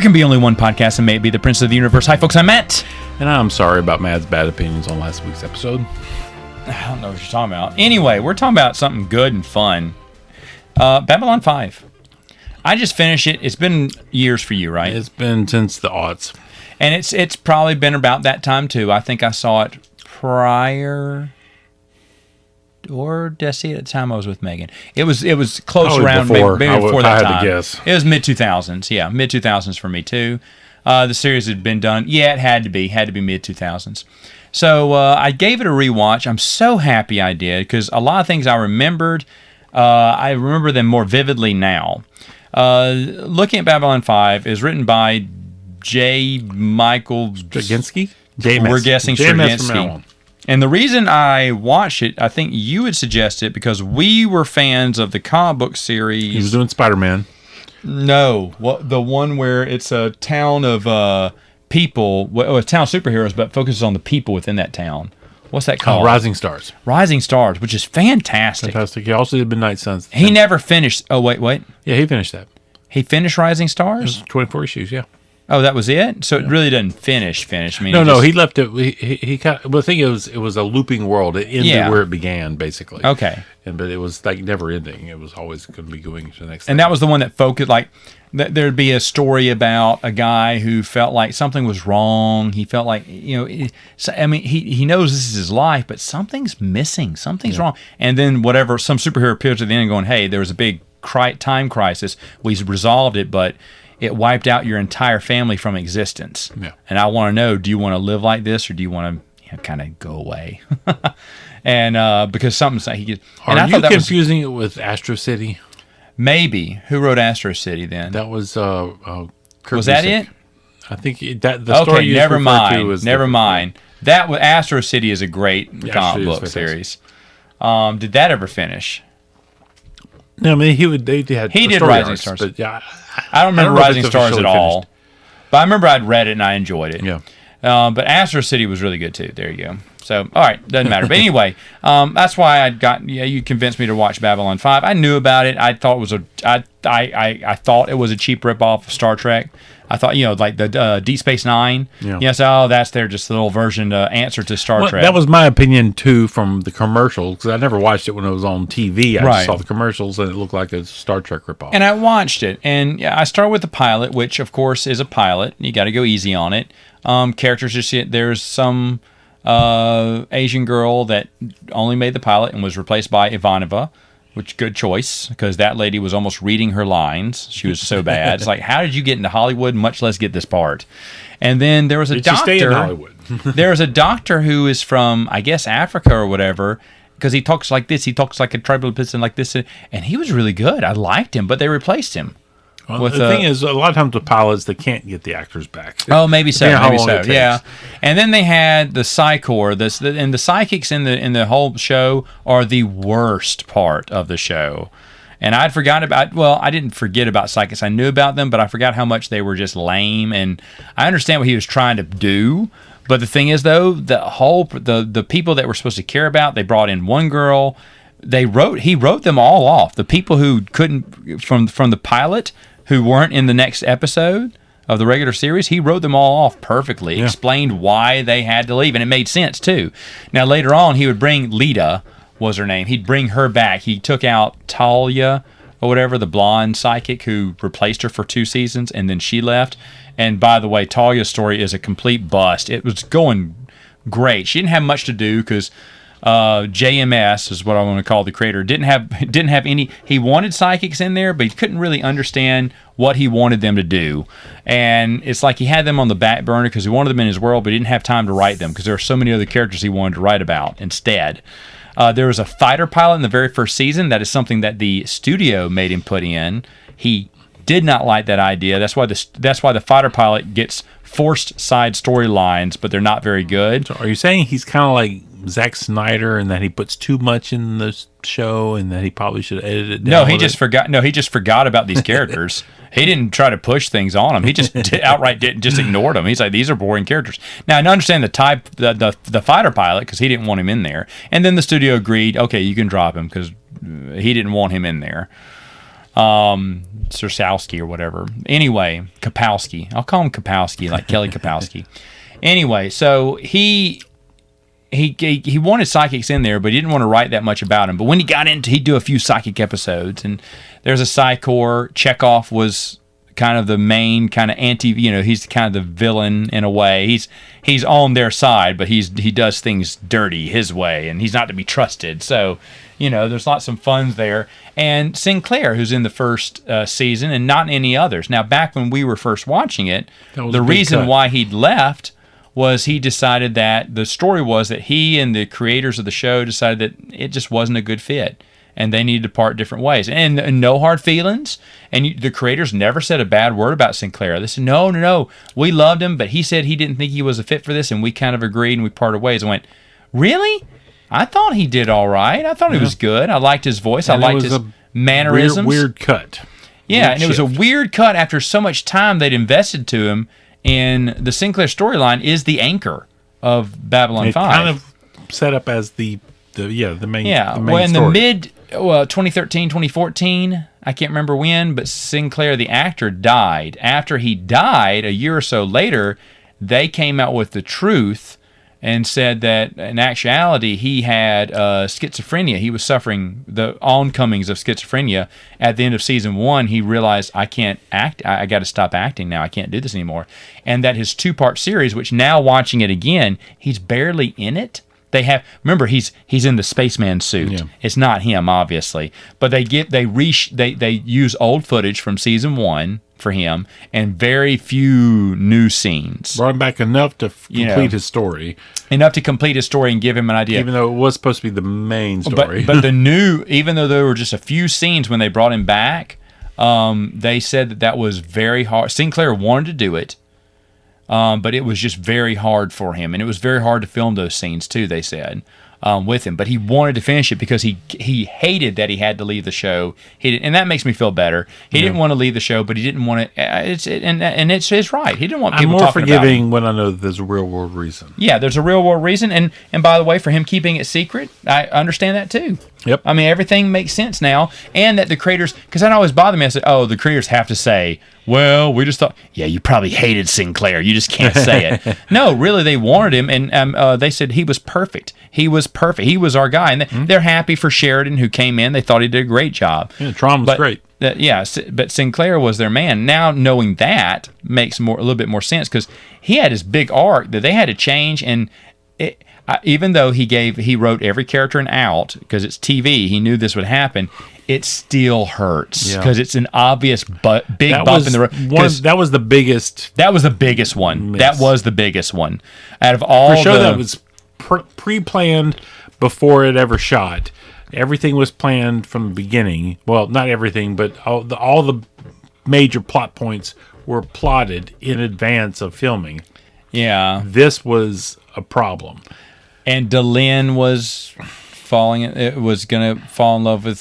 can be only one podcast, and may it be the Prince of the Universe. Hi, folks, I'm Matt. And I'm sorry about Matt's bad opinions on last week's episode. I don't know what you're talking about. Anyway, we're talking about something good and fun. Babylon 5. I just finished it. It's been years for you, right? It's been since the aughts. And it's probably been about that time, too. I think I saw it prior... Or did I see it at the time I was with Megan? It was close Probably around before. maybe before that time. I had to guess. It was mid-2000s. Yeah, mid-2000s for me too. The series had been done. Yeah, it had to be mid-2000s. So I gave it a rewatch. I'm so happy I did because a lot of things I remembered, I remember them more vividly now. Looking at Babylon 5 is written by J. Michael Straczynski? We're guessing JMS from now Straczynski. on. And the reason I watched it, I think you had suggested, because we were fans of the comic book series. He was doing Spider-Man. No, the one where it's a town of people, a town of superheroes, but focuses on the people within that town. What's that called? Rising Stars. Rising Stars, which is fantastic. Fantastic. He also did Midnight Suns. He never finished. Oh, wait. Yeah, he finished that. He finished Rising It Stars? was 24 issues, yeah. Oh, that was it? So it really doesn't finish. I mean, No, he left it. He kind of, well, the thing is, it was a looping world. It ended where it began, basically. Okay. But it was like never ending. It was always going to be going to the next thing. And that was the one that focused, like, there'd be a story about a guy who felt like something was wrong. He felt like, he knows this is his life, but something's missing. Something's wrong. And then some superhero appears at the end going, hey, there was a big time crisis. We resolved it, but it wiped out your entire family from existence. Yeah. And I want to know, do you want to live like this or do you want to kind of go away? And because something's like he gets. Are you confusing it with Astro City? Maybe. Who wrote Astro City then? That was Kurt Was that Busiek. it? I think the story you never referred to was Never different. mind. That was Astro City is a great comic book series. Did that ever finish? No, I mean They had He did story Rising arcs, Stars. but yeah, I don't remember know if Rising it's Stars at officially all. finished. But I remember I'd read it and I enjoyed it. Yeah. But Astro City was really good too. There you go. So, all right, doesn't matter. But anyway, that's why you convinced me to watch Babylon 5. I knew about it. I thought it was I thought it was a cheap ripoff of Star Trek. I thought, like the Deep Space Nine. Yeah. Yes, that's their just little version answer to Star Trek. That was my opinion too from the commercials because I never watched it when it was on TV. I just saw the commercials and it looked like a Star Trek ripoff. And I watched it, and I started with the pilot, which of course is a pilot. You got to go easy on it. Characters there's some Asian girl that only made the pilot and was replaced by Ivanova. Which good choice, because that lady was almost reading her lines. She was so bad. It's like, how did you get into Hollywood, much less get this part? And then there was a doctor. Did you stay in Hollywood? There was a doctor who is from, I guess, Africa or whatever, because he talks like this. He talks like a tribal person like this. And he was really good. I liked him, but they replaced him. Well, the thing is, a lot of times with pilots, they can't get the actors back. Oh, maybe so. Yeah, Maybe so. Yeah. And then they had the Psychor. And the psychics in the whole show are the worst part of the show. And I'd forgotten about. Well, I didn't forget about psychics. I knew about them, but I forgot how much they were just lame. And I understand what he was trying to do. But the thing is, though, the people that we're supposed to care about, they brought in one girl. He wrote them all off. The people who couldn't from the pilot, who weren't in the next episode of the regular series, he wrote them all off perfectly, explained why they had to leave, and it made sense, too. Now, later on, he would bring Lita, was her name. He'd bring her back. He took out Talia, or whatever, the blonde psychic who replaced her for 2 seasons, and then she left. And by the way, Talia's story is a complete bust. It was going great. She didn't have much to do, because JMS is what I want to call the creator. Didn't have any. He wanted psychics in there, but he couldn't really understand what he wanted them to do. And it's like he had them on the back burner because he wanted them in his world, but he didn't have time to write them because there were so many other characters he wanted to write about instead. There was a fighter pilot in the very first season. That is something that the studio made him put in. He did not like that idea. That's why the fighter pilot gets forced side storylines, but they're not very good. So are you saying he's kind of like Zack Snyder and that he puts too much in the show and that he probably should edit it down? No, he just forgot about these characters. He didn't try to push things on them. He just outright just ignored them. He's like, these are boring characters. Now, I understand the fighter pilot because he didn't want him in there. And then the studio agreed, okay, you can drop him because he didn't want him in there. Sersowski or whatever. Anyway, Kapowski. I'll call him Kapowski, like Kelly Kapowski. Anyway, so he wanted psychics in there, but he didn't want to write that much about him. But when he got into, he'd do a few psychic episodes, and there's a Psychor. Chekhov was kind of the main kind of he's kind of the villain in a way. He's on their side, but he does things dirty his way, and he's not to be trusted. So, there's lots of fun there. And Sinclair, who's in the first season and not in any others. Now, back when we were first watching it, the reason why he'd left was he decided that the story was that he and the creators of the show decided that it just wasn't a good fit, and they needed to part different ways. And no hard feelings. And the creators never said a bad word about Sinclair. They said, no, we loved him, but he said he didn't think he was a fit for this, and we kind of agreed, and we parted ways. I went, really? I thought he did all right. I thought he was good. I liked his voice. I liked his mannerisms. Weird cut. Yeah, and it was a weird cut after so much time they'd invested to him. And the Sinclair storyline is the anchor of Babylon 5. Kind of set up as the main. Yeah, the main well, in story. the mid 2013, 2014, I can't remember when, but Sinclair, the actor, died. After he died, a year or so later, they came out with the truth and said that in actuality he had schizophrenia. He was suffering the oncomings of schizophrenia. At the end of season 1, he realized, I can't act. I got to stop acting now. I can't do this anymore. And that his 2-part series, which now watching it again, he's barely in it. Remember he's in the spaceman suit. Yeah. It's not him, obviously, but they use old footage from season 1 for him and very few new scenes. Brought him back enough to complete his story. Enough to complete his story and give him an idea. Even though it was supposed to be the main story. But even though there were just a few scenes when they brought him back, they said that was very hard. Sinclair wanted to do it. But it was just very hard for him, and it was very hard to film those scenes too, they said, with him. But he wanted to finish it because he hated that he had to leave the show. And that makes me feel better. He didn't want to leave the show, but he didn't want to. And it's his right. He didn't want people talking about him. I'm more forgiving when I know that there's a real world reason. Yeah, there's a real world reason, and by the way, for him keeping it secret, I understand that too. Yep. I mean, everything makes sense now, and that the creators, because that always bothered me. I said, the creators have to say, well, we just thought, yeah, you probably hated Sinclair. You just can't say it. No, really, they wanted him, and they said he was perfect. He was perfect. He was our guy, and they're happy for Sheridan, who came in. They thought he did a great job. Yeah, Tron was great. But Sinclair was their man. Now knowing that makes a little bit more sense, because he had his big arc that they had to change, and even though he wrote every character in out because it's TV, he knew this would happen. It still hurts because it's an obvious big bump in the road. That was the biggest. That was the biggest one. Miss. That was the biggest one out of all. For sure, that was pre-planned before it ever shot. Everything was planned from the beginning. Well, not everything, but all the major plot points were plotted in advance of filming. Yeah, this was a problem. And Delenn was going to fall in love with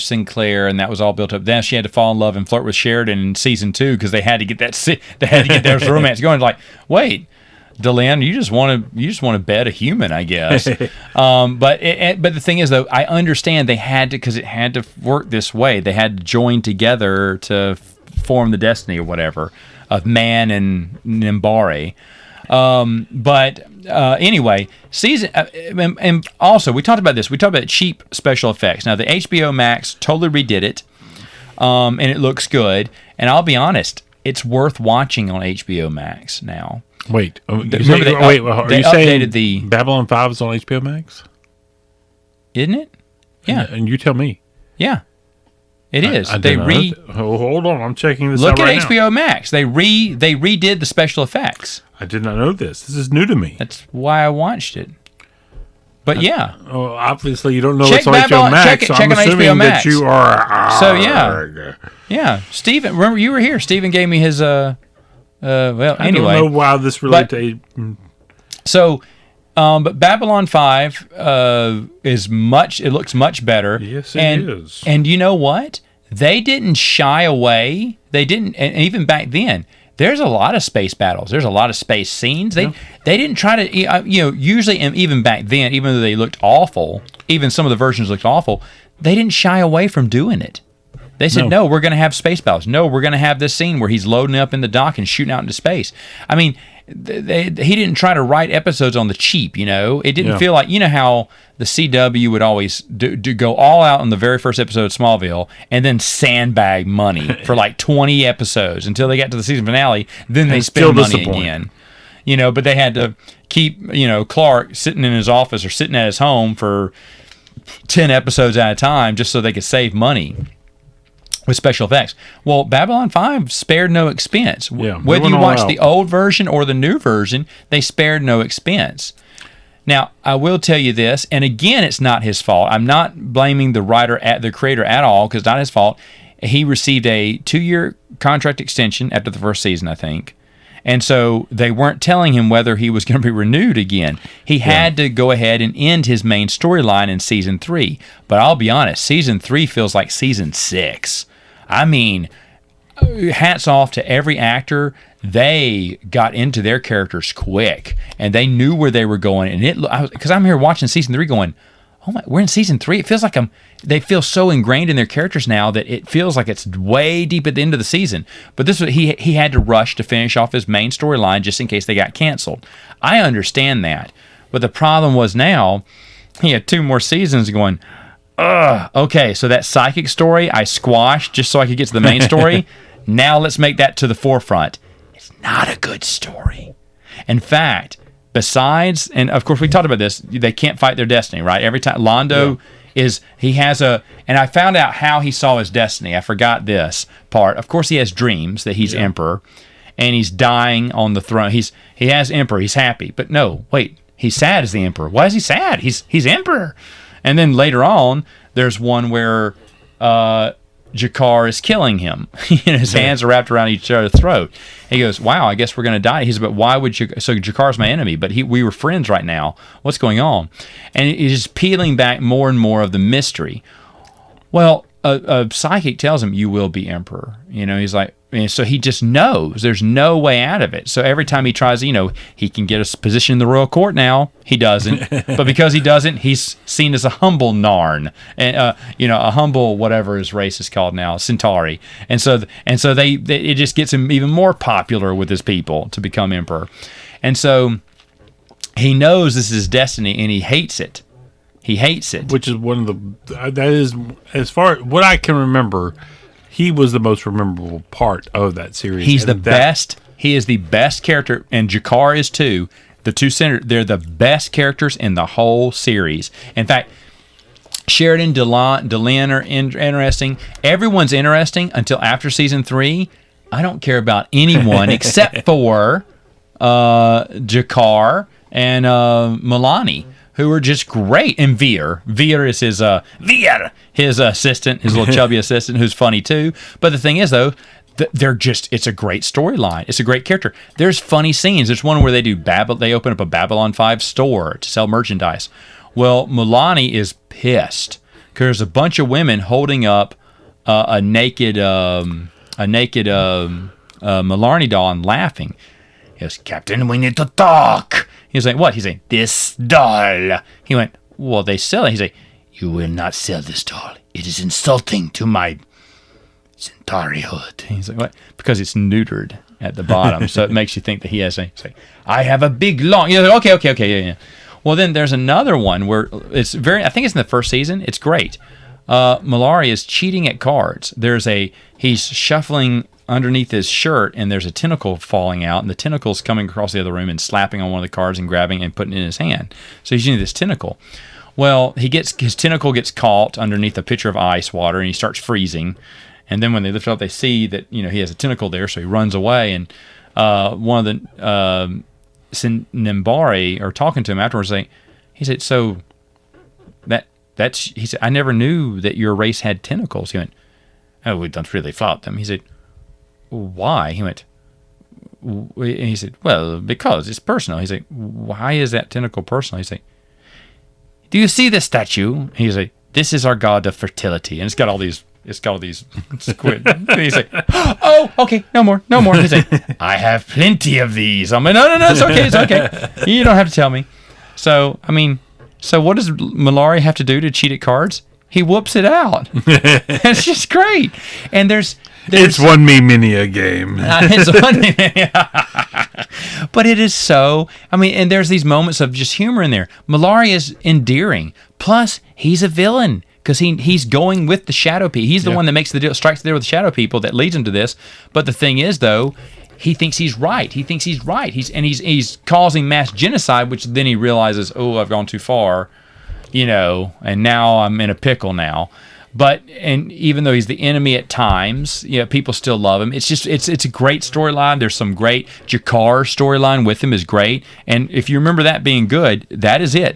Sinclair, and that was all built up. Then she had to fall in love and flirt with Sheridan in season 2 because they had to get their romance going. Like, wait, Delenn, you just want to bed a human, I guess. But the thing is, though, I understand they had to, because it had to work this way. They had to join together to form the destiny or whatever of Man and Nimbari. Anyway, season and also we talked about this. We talked about cheap special effects. Now the HBO Max totally redid it, and it looks good. And I'll be honest, it's worth watching on HBO Max now. Wait, are you saying the Babylon 5 is on HBO Max? Isn't it? Yeah, and you tell me. Yeah. It is. Hold on, I'm checking this out right now. Look at HBO Max. They redid the special effects. I did not know this. This is new to me. That's why I watched it. But yeah. Oh, obviously you don't know it's on HBO Max. Check on HBO Max. That you are. So yeah. Steven, remember you were here. Steven gave me his. Anyway. I don't know why this relates to. So. But Babylon 5 is much. It looks much better. Yes, it is. And you know what? They didn't shy away. They didn't, and even back then, there's a lot of space battles. There's a lot of space scenes. They didn't try to. Usually, and even back then, even though they looked awful, even some of the versions looked awful, they didn't shy away from doing it. They said, no, we're going to have space battles. No, we're going to have this scene where he's loading up in the dock and shooting out into space. I mean, he didn't try to write episodes on the cheap, you know? It didn't feel like, you know how the CW would always do go all out on the very first episode of Smallville and then sandbag money for like 20 episodes until they got to the season finale. Then they spend money again. You know, but they had to keep, you know, Clark sitting in his office or sitting at his home for 10 episodes at a time just so they could save money with special effects. Well, Babylon 5 spared no expense. Whether you watch the old version or the new version, they spared no expense. Now, I will tell you this, and again, it's not his fault. I'm not blaming the creator at all, because it's not his fault. He received a 2-year contract extension after the first season, I think. And so they weren't telling him whether he was going to be renewed again. He had to go ahead and end his main storyline in season 3. But I'll be honest, season 3 feels like season 6. I mean, hats off to every actor. They got into their characters quick, and they knew where they were going. And because I'm here watching season 3 going, oh my, we're in season 3. It feels like they feel so ingrained in their characters now that it feels like it's way deep at the end of the season. But this was, he had to rush to finish off his main storyline just in case they got canceled. I understand that. But the problem was now he had 2 more seasons going, okay, so that psychic story I squashed just so I could get to the main story. Now let's make that to the forefront. It's not a good story. In fact, besides, and of course we talked about this, they can't fight their destiny, right? Every time Londo and I found out how he saw his destiny. I forgot this part. Of course he has dreams that he's emperor and he's dying on the throne. He has emperor, he's happy. But no, wait, he's sad as the emperor. Why is he sad? He's emperor. And then later on, there's one where Jakar is killing him. His hands are wrapped around each other's throat. He goes, wow, I guess we're going to die. He said, but why would you? So Jakar's my enemy, but we were friends right now. What's going on? And he's just peeling back more and more of the mystery. Well, a psychic tells him, you will be emperor. You know, he's like, and so he just knows there's no way out of it. So every time he tries, you know, he can get a position in the royal court now. He doesn't. But because he doesn't, he's seen as a humble Narn. And, you know, a humble whatever his race is called now, Centauri. And so it just gets him even more popular with his people to become emperor. And so he knows this is his destiny and he hates it. He hates it. Which is one of that is, as far as what I can remember, he was the most memorable part of that series. He's the best. He is the best character, and Jakar is too. The two senators, they're the best characters in the whole series. In fact, Sheridan, Delenn are interesting. Everyone's interesting until after season 3. I don't care about anyone except for Jakar and Milani, who are just great. And Veer is his assistant, his little chubby assistant, who's funny too. But the thing is, though, it's a great storyline. It's a great character. There's funny scenes. There's one where they open up a Babylon 5 store to sell merchandise. Well, Milani is pissed because there's a bunch of women holding up a naked Milani doll and laughing. He goes, Captain, we need to talk. He was like, what? He's like, this doll. He went, well, they sell it. He's like, you will not sell this doll. It is insulting to my Centaurihood. He's like, what? Because it's neutered at the bottom, so it makes you think that he has a. Like, I have a big long. You're like, okay, yeah. Well, then there's another one where it's I think it's in the first season. It's great. Malaria is cheating at cards. He's shuffling underneath his shirt, and there's a tentacle falling out, and the tentacle's coming across the other room and slapping on one of the cards and grabbing and putting it in his hand. So he's using this tentacle. Well, his tentacle gets caught underneath a pitcher of ice water, and he starts freezing. And then when they lift it up, they see that he has a tentacle there, so he runs away. And one of the Nimbari are talking to him afterwards. He said, "So he said, I never knew that your race had tentacles." He went, "Oh, we don't really flout them." He said, "Why?" He went, he said, "Well, because it's personal." He said, "Why is that tentacle personal?" He said, "Do you see this statue?" He said, "This is our god of fertility," and it's got all these squid. He's like, "Oh, okay, no more." He's like, "I have plenty of these." I'm like, "No, it's okay. You don't have to tell me." So, what does Malaria have to do to cheat at cards? he whoops it out. It's just great. And there's it's one me mini a game. it's one but it is so. I mean, and there's these moments of just humor in there. Malaria is endearing. Plus, he's a villain because he's going with the shadow people. He's the one that makes the deal, strikes the deal with the shadow people that leads him to this. But the thing is, though, he thinks he's right. He's causing mass genocide, which then he realizes, oh, I've gone too far, and now I'm in a pickle now. And even though he's the enemy at times, people still love him. It's a great storyline. There's some great Jakar storyline with him is great. And if you remember that being good, that is it.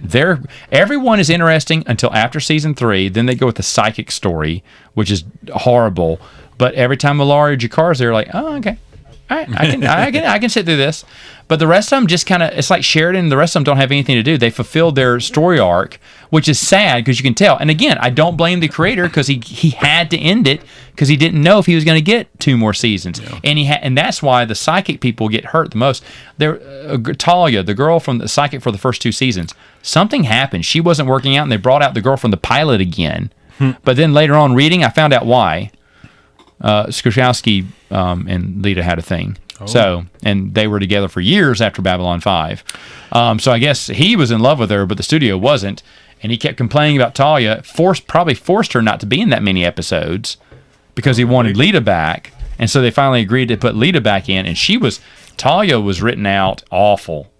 Everyone is interesting until after season 3. Then they go with the psychic story, which is horrible. But every time Malaria or Jakar's there, like, oh, okay. All right, I can sit through this. But the rest of them just kind of, it's like Sheridan and the rest of them don't have anything to do. They fulfilled their story arc, which is sad because you can tell. And again, I don't blame the creator because he had to end it because he didn't know if he was going to get 2 more seasons. Yeah. And that's why the psychic people get hurt the most. Talia, the girl from the psychic for the first 2 seasons, something happened. She wasn't working out and they brought out the girl from the pilot again. But then later on reading, I found out why. Skrzynski and Lita had a thing. Oh. So, and they were together for years after Babylon 5. So I guess he was in love with her, but the studio wasn't. And he kept complaining about Talia, probably forced her not to be in that many episodes because he wanted Lita back. And so they finally agreed to put Lita back in, and Talia was written out awful.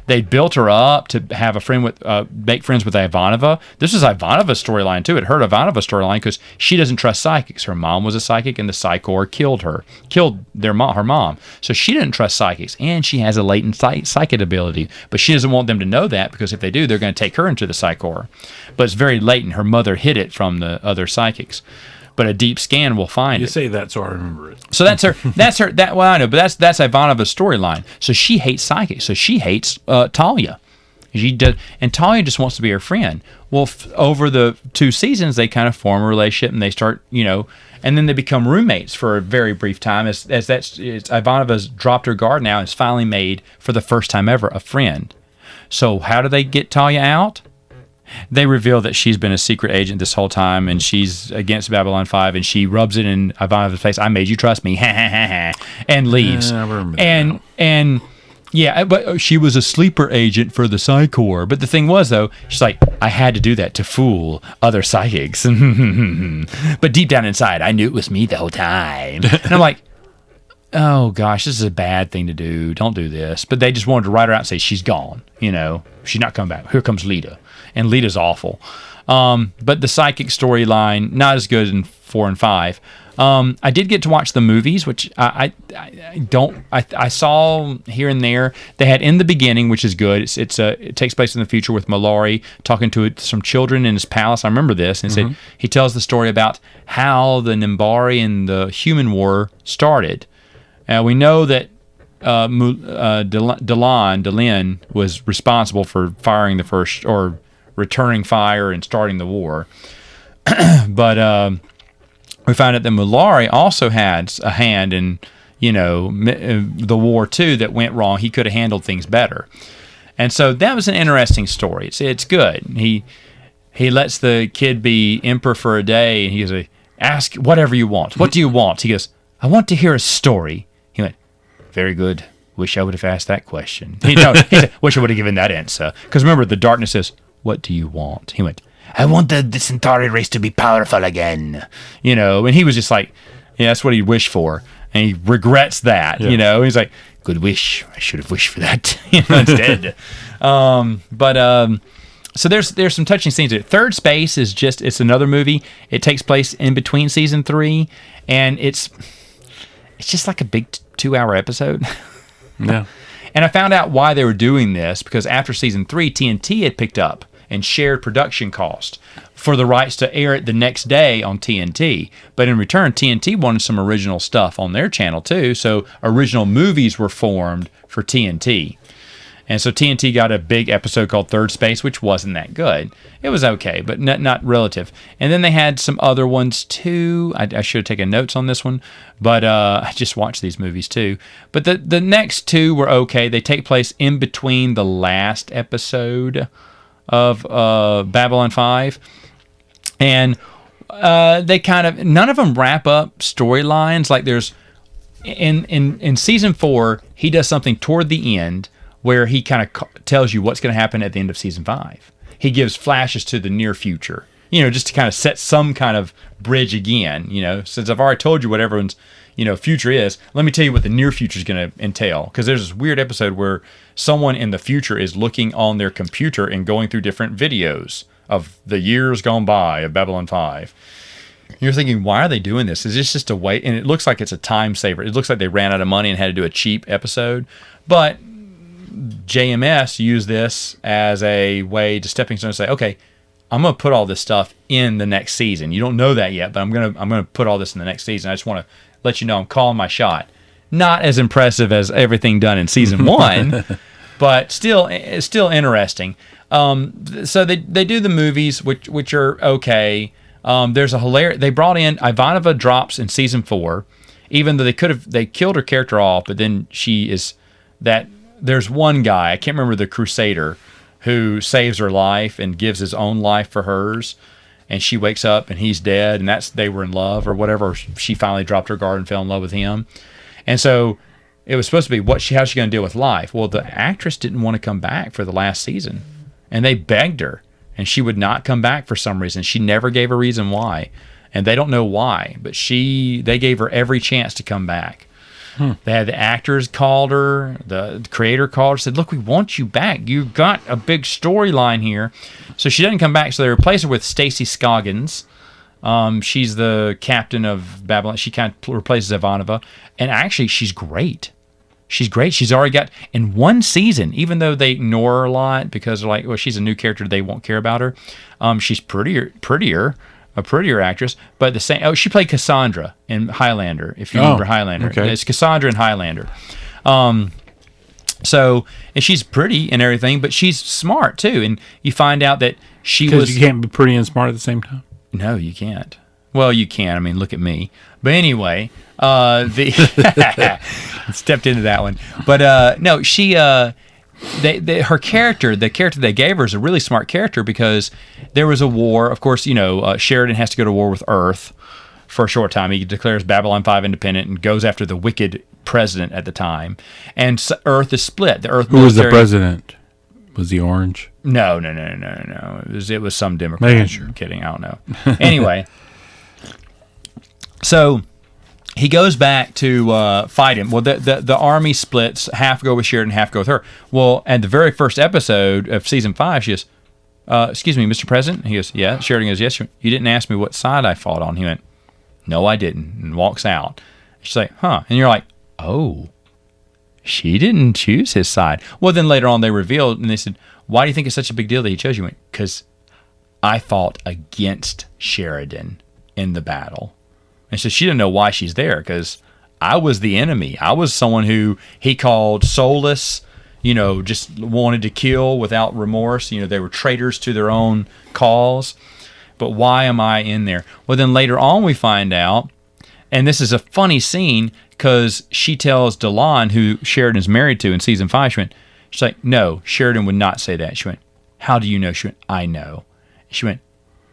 They built her up to have make friends with Ivanova. This is Ivanova's storyline too. It hurt Ivanova's storyline because she doesn't trust psychics. Her mom was a psychic, and the Psychor killed her, her mom. So she didn't trust psychics, and she has a latent psychic ability. But she doesn't want them to know that because if they do, they're going to take her into the Psychor. But it's very latent. Her mother hid it from the other psychics. But a deep scan will find it. You say that, so I remember it. So that's her. Well, I know, but that's Ivanova's storyline. So she hates psychics. So she hates Talia. She does, and Talia just wants to be her friend. Well, over the 2 seasons, they kind of form a relationship, and they start, and then they become roommates for a very brief time. Ivanova's dropped her guard now and is finally made for the first time ever a friend. So how do they get Talia out? They reveal that she's been a secret agent this whole time, and she's against Babylon 5, and she rubs it in Ivanova's face. I made you trust me, and leaves. I remember that. And yeah, but she was a sleeper agent for the Psychor. But the thing was, though, she's like, I had to do that to fool other psychics. But deep down inside, I knew it was me the whole time. And I'm like, oh gosh, this is a bad thing to do. Don't do this. But they just wanted to write her out and say she's gone. She's not coming back. Here comes Lita. And Lita's awful. But the psychic storyline, not as good in 4 and 5. I did get to watch the movies, which I saw here and there. They had In the Beginning, which is good. It takes place in the future with Mallory talking to some children in his palace. I remember this. And said he tells the story about how the Nimbari and the human war started. We know that Delenn was responsible for firing the first, or returning fire and starting the war. But we found out that Mallory also had a hand in, the war too that went wrong. He could have handled things better. And so that was an interesting story. It's good. He lets the kid be emperor for a day, and he goes, ask whatever you want. What do you want? He goes, I want to hear a story. He went, very good. Wish I would have asked that question. He said, wish I would have given that answer. Because remember, the darkness says, what do you want? He went, I want the Centauri race to be powerful again. And he was just like, yeah, that's what he wished for. And he regrets that, He's like, good wish. I should have wished for that instead. So there's some touching scenes. Third Space is it's another movie. It takes place in between season 3, and it's just like a big 2-hour episode. Yeah. And I found out why they were doing this, because after season 3, TNT had picked up and shared production cost for the rights to air it the next day on TNT. But in return, TNT wanted some original stuff on their channel too, so original movies were formed for TNT. And so TNT got a big episode called Third Space, which wasn't that good. It was okay, but not relative. And then they had some other ones too. I should have taken notes on this one, but I just watched these movies too. But the next 2 were okay. They take place in between the last episode of Babylon 5. And they kind of, none of them wrap up storylines. Like there's, in season 4, he does something toward the end where he kind of tells you what's going to happen at the end of season 5. He gives flashes to the near future, just to kind of set some kind of bridge again, since I've already told you what everyone's, future is, let me tell you what the near future is going to entail. Because there's this weird episode where someone in the future is looking on their computer and going through different videos of the years gone by of Babylon 5. You're thinking, why are they doing this? Is this just a way? And it looks like it's a time saver. It looks like they ran out of money and had to do a cheap episode. But JMS used this as a way to stepping stone and say, okay, I'm going to put all this stuff in the next season. You don't know that yet, but I'm going to put all this in the next season. I just want to let you know I'm calling my shot. Not as impressive as everything done in season 1, but it's still interesting. So they do the movies, which are okay. There's a hilarious. They brought in Ivanova drops in season 4, even though they killed her character off, but then she is that. There's one guy, I can't remember, the Crusader, who saves her life and gives his own life for hers, and she wakes up and he's dead, and they were in love or whatever. She finally dropped her guard and fell in love with him, and so it was supposed to be how's she going to deal with life? Well, the actress didn't want to come back for the last season, and they begged her, and she would not come back for some reason. She never gave a reason why, and they don't know why, but they gave her every chance to come back. They had the actors called her, the creator called her, said, look, we want you back. You've got a big storyline here. So she doesn't come back, so they replace her with Stacey Scoggins. She's the captain of Babylon. She kind of replaces Ivanova. And actually, she's great. She's great. She's already got, in one season, even though they ignore her a lot because they're like, well, she's a new character, they won't care about her. She's a prettier actress, but the same. Oh, she played Cassandra in Highlander. If you remember Highlander, okay. It's Cassandra in Highlander. So, and she's pretty and everything, but she's smart too. And you find out that she was. Because you can't be pretty and smart at the same time. No, you can't. Well, you can. I mean, look at me. But anyway, stepped into that one. But no, she. Her character, the character they gave her, is a really smart character because there was a war. Of course, Sheridan has to go to war with Earth for a short time. He declares Babylon 5 independent and goes after the wicked president at the time. And Earth is split. The Earth Who was the president? Was he orange? No. It was some Democrat. Making sure. I'm kidding. I don't know. Anyway, so he goes back to fight him. Well, the army splits. Half go with Sheridan, half go with her. Well, at the very first episode of season 5, she goes, excuse me, Mr. President? He goes, yeah. Sheridan goes, yes. You didn't ask me what side I fought on. He went, no, I didn't, and walks out. She's like, huh. And you're like, oh, she didn't choose his side. Well, then later on they revealed, and they said, why do you think it's such a big deal that he chose you? He went, because I fought against Sheridan in the battle. And so she didn't know why she's there because I was the enemy. I was someone who he called soulless, just wanted to kill without remorse. They were traitors to their own cause. But why am I in there? Well, then later on we find out, and this is a funny scene because she tells Delon, who Sheridan's married to in season 5, she's like, no, Sheridan would not say that. She went, how do you know? She went, I know. She went,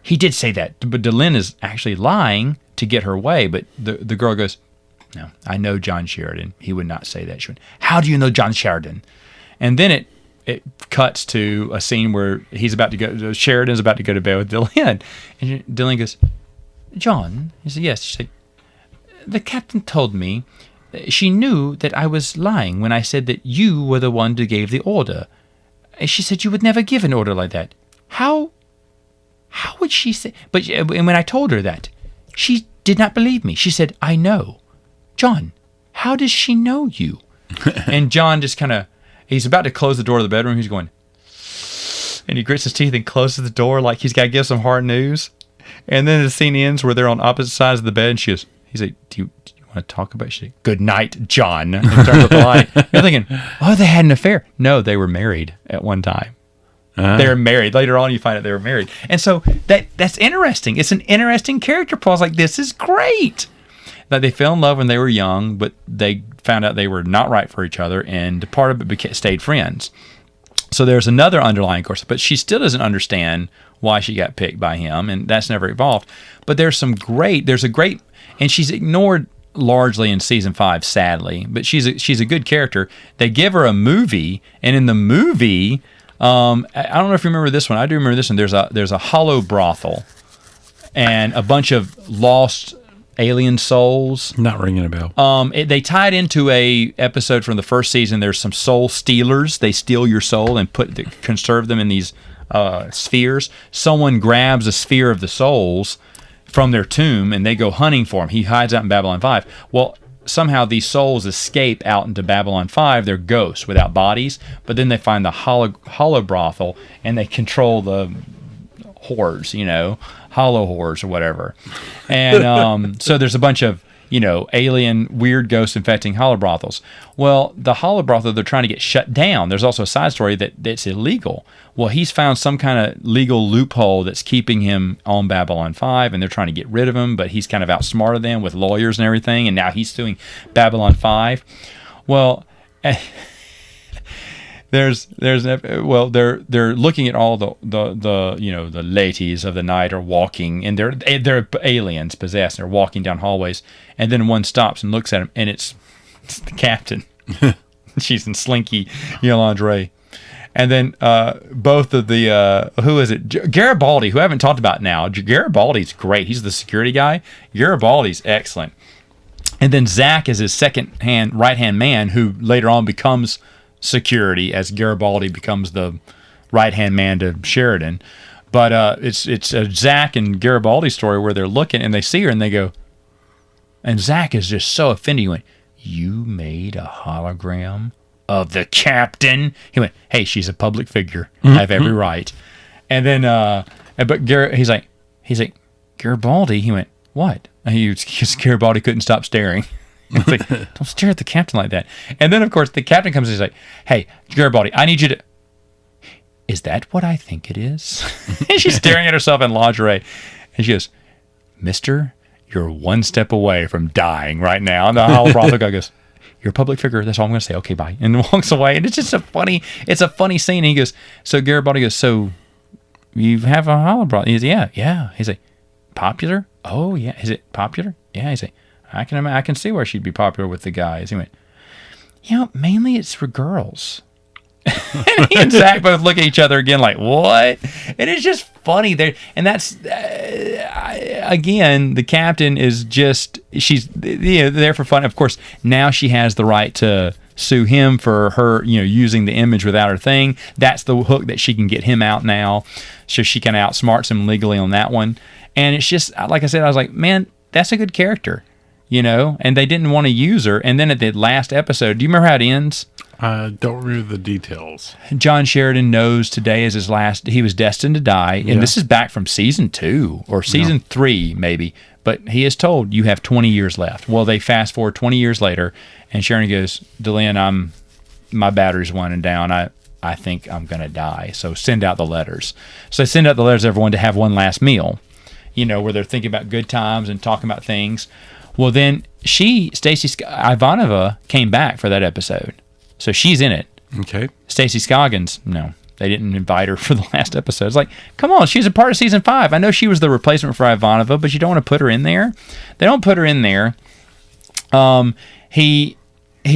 he did say that, but Delon is actually lying to get her way. But the girl goes, no, I know John Sheridan. He would not say that. She went, how do you know John Sheridan? And then it cuts to a scene where Sheridan's about to go to bed with Delon. And Delon goes, John? He said, yes. She said, the captain told me she knew that I was lying when I said that you were the one who gave the order. And she said you would never give an order like that. How would she say? But and when I told her that, she did not believe me. She said, I know. John, how does she know you? And John just he's about to close the door of the bedroom. He's going, and he grits his teeth and closes the door like he's got to give some hard news. And then the scene ends where they're on opposite sides of the bed. And he's like, do you want to talk about it? She's like, good night, John. And turns off the light. You're thinking, oh, they had an affair. No, they were married at one time. They were married. Later on, you find out they were married. And so that's interesting. It's an interesting character. Paul's like, this is great. That they fell in love when they were young, but they found out they were not right for each other and departed but stayed friends. So there's another underlying course, but she still doesn't understand why she got picked by him, and that's never evolved. But there's a great, and she's ignored largely in season 5, sadly. But she's a good character. They give her a movie, and in the movie, I don't know if you remember this one. I do remember this one. There's a hollow brothel, and a bunch of lost alien souls. Not ringing a bell. They tied into a episode from the first season. There's some soul stealers. They steal your soul and conserve them in these spheres. Someone grabs a sphere of the souls from their tomb, and they go hunting for him. He hides out in Babylon 5. Well, somehow these souls escape out into Babylon 5. They're ghosts without bodies, but then they find the hollow brothel, and they control the whores, hollow whores or whatever. And so there's a bunch of, alien weird ghosts infecting hollow brothels. Well, the hollow brothel, they're trying to get shut down. There's also a side story that's illegal. Well, he's found some kind of legal loophole that's keeping him on Babylon 5, and they're trying to get rid of him, but he's kind of outsmarted them with lawyers and everything, and now he's suing Babylon 5. Well, they're looking at all the ladies of the night are walking, and they're aliens possessed. They're walking down hallways, and then one stops and looks at him, and it's the captain. She's in slinky lingerie, and then both of the who is it? Garibaldi, who I haven't talked about now. Garibaldi's great. He's the security guy. Garibaldi's excellent, and then Zach is his right hand man, who later on becomes security as Garibaldi becomes the right-hand man to Sheridan. But it's a Zach and Garibaldi story where they're looking and they see her and they go, and Zach is just so offended. He went, "You made a hologram of the captain?" He went, "Hey, she's a public figure. I have every right." And then he's like Garibaldi. He went, "What?" And Garibaldi couldn't stop staring. It's like, don't stare at the captain like that. And then, of course, the captain comes and he's like, "Hey, Garibaldi, I need you to..." "Is that what I think it is?" And she's staring at herself in lingerie. And she goes, "Mister, you're one step away from dying right now." And the hollow brothel guy goes, "You're a public figure. That's all I'm going to say. Okay, bye." And walks away. And it's just a funny scene. And he goes, so Garibaldi goes, "So you have a hollow brothel?" He's like, yeah. He's like, "Popular?" "Oh, yeah." "Is it popular?" "Yeah." He's like, I can see where she'd be popular with the guys." He went, "Mainly it's for girls." And he and Zach both look at each other again like, "What?" And it's just funny there. And that's again, the captain is just, she's there for fun. Of course, now she has the right to sue him for her using the image without her thing. That's the hook that she can get him out now, so she kind of outsmarts him legally on that one. And it's just, like I said, I was like, man, that's a good character. And they didn't want to use her. And then at the last episode, do you remember how it ends? I don't remember the details. John Sheridan knows today is his last. He was destined to die. And this is back from season 2 or season 3, maybe. But he is told, you have 20 years left. Well, they fast forward 20 years later, and Sheridan goes, "Delenn, my battery's winding down. I think I'm going to die. So send out the letters." So they send out the letters to everyone to have one last meal, where they're thinking about good times and talking about things. Well, then Stacey Ivanova came back for that episode. So she's in it. Okay. Stacey Scoggins, no. They didn't invite her for the last episode. It's like, come on, she's a part of season 5. I know she was the replacement for Ivanova, but you don't want to put her in there. They don't put her in there. He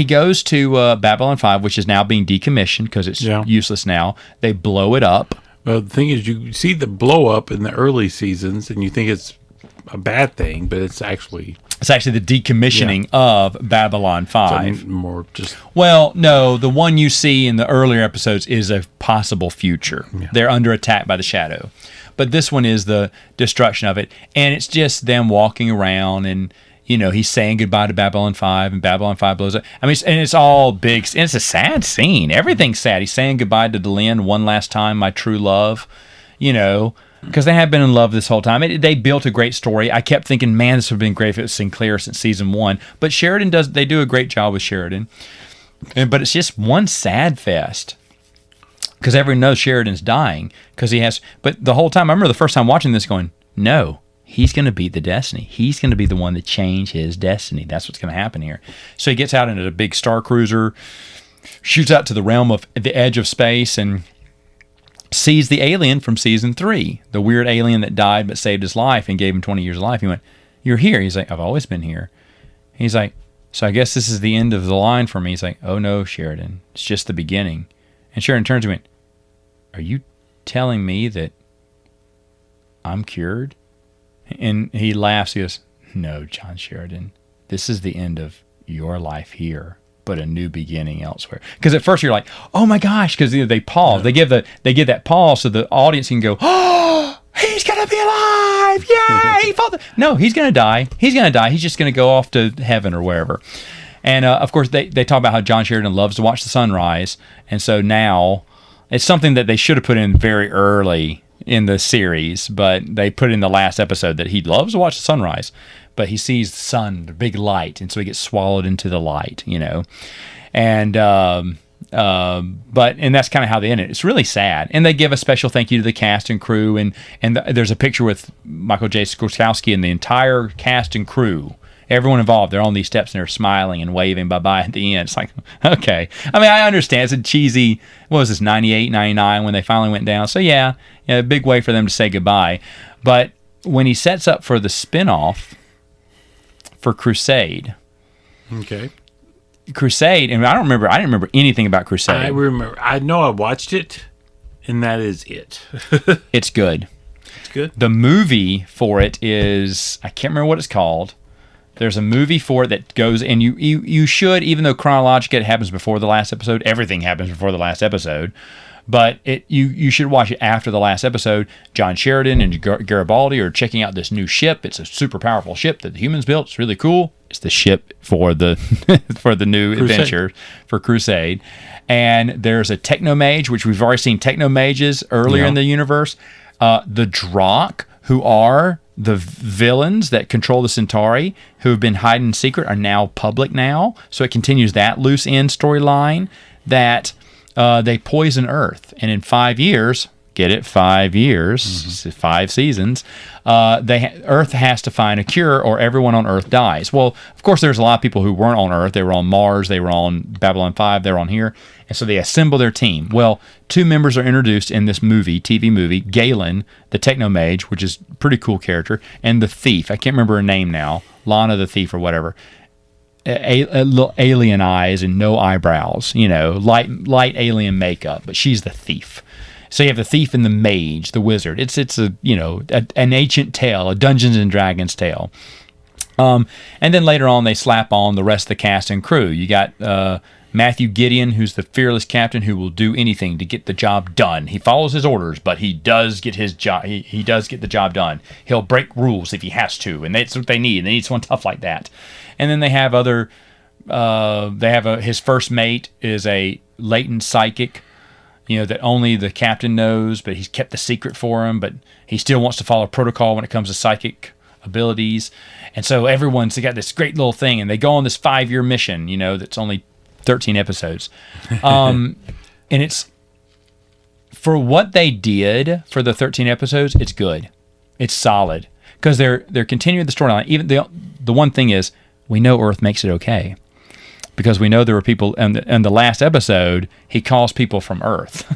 goes to Babylon 5, which is now being decommissioned because it's useless now. They blow it up. Well, the thing is, you see the blow up in the early seasons, and you think it's a bad thing, but it's actually the decommissioning of Babylon 5. More just... Well, no, the one you see in the earlier episodes is a possible future. Yeah. They're under attack by the shadow. But this one is the destruction of it. And it's just them walking around and, he's saying goodbye to Babylon 5 and Babylon 5 blows up. I mean, it's all big. And it's a sad scene. Everything's sad. He's saying goodbye to Delenn one last time, my true love, because they have been in love this whole time. They built a great story. I kept thinking, man, this would have been great if it was Sinclair since season 1. But they do a great job with Sheridan. But it's just one sad fest. Because everyone knows Sheridan's dying. But the whole time, I remember the first time watching this going, no, he's going to beat the destiny. He's going to be the one to change his destiny. That's what's going to happen here. So he gets out into a big Star Cruiser. shoots out to the realm of the edge of space and sees the alien from season 3, the weird alien that died but saved his life and gave him 20 years of life. He went, "You're here." He's like, "I've always been here." He's like, "So I guess this is the end of the line for me." He's like, "Oh no, Sheridan, it's just the beginning." And Sheridan turns and went, "Are you telling me that I'm cured?" And he laughs. He goes, "No, John Sheridan, this is the end of your life here, but a new beginning elsewhere." Because at first you're like, "Oh my gosh," because they pause. They give that pause so the audience can go, "Oh, he's gonna be alive! Yay!" No, he's gonna die. He's gonna die. He's just gonna go off to heaven or wherever. And of course they talk about how John Sheridan loves to watch the sunrise, and so now it's something that they should have put in very early in the series, but they put in the last episode that he loves to watch the sunrise, but he sees the sun, the big light, and so he gets swallowed into the light, and that's kind of how they end it. It's really sad, and they give a special thank you to the cast and crew, and there's a picture with Michael J. Skowski and the entire cast and crew. Everyone involved, they're on these steps and they're smiling and waving bye-bye at the end. It's like, okay. I mean, I understand. It's a cheesy, what was this, 98, 99 when they finally went down. So, yeah, a big way for them to say goodbye. But when he sets up for the spinoff for Crusade. Okay. Crusade, and I didn't remember anything about Crusade. I remember. I know I watched it, and that is it. It's good. It's good. The movie for it is, I can't remember what it's called. There's a movie for it that goes, and you should, even though chronologically it happens before the last episode, everything happens before the last episode, but you should watch it after the last episode. John Sheridan and Garibaldi are checking out this new ship. It's a super powerful ship that the humans built. It's really cool. It's the ship for the for the new Crusade. adventure for Crusade. And there's a technomage, which we've already seen technomages earlier in the universe. The Drakh, who are the villains that control the Centauri, who have been hiding in secret, are now public now. So it continues that loose end storyline that they poison Earth. And in 5 years, get it, 5 years, 5 seasons, Earth has to find a cure or everyone on Earth dies. Well, of course, there's a lot of people who weren't on Earth. They were on Mars. They were on Babylon 5. They were on here. And so they assemble their team. Well, 2 members are introduced in this TV movie. Galen, the Technomage, which is a pretty cool character, and the Thief. I can't remember her name now. Lana the Thief or whatever. A little alien eyes and no eyebrows. Light alien makeup. But she's the Thief. So you have the Thief and the Mage, the Wizard. It's an ancient tale, a Dungeons and Dragons tale. And then later on, they slap on the rest of the cast and crew. You got Matthew Gideon, who's the fearless captain who will do anything to get the job done. He follows his orders, but he does get his job. He does get the job done. He'll break rules if he has to, and that's what they need. They need someone tough like that. And then they have other. His first mate is a latent psychic. That only the captain knows, but he's kept the secret for him, but he still wants to follow protocol when it comes to psychic abilities. And so everyone's got this great little thing, and they go on this 5-year mission, that's only 13 episodes. And it's, for what they did for the 13 episodes, it's good. It's solid. Because they're continuing the storyline. Even the one thing is, we know Earth makes it okay. Because we know there were people, and the last episode, he calls people from Earth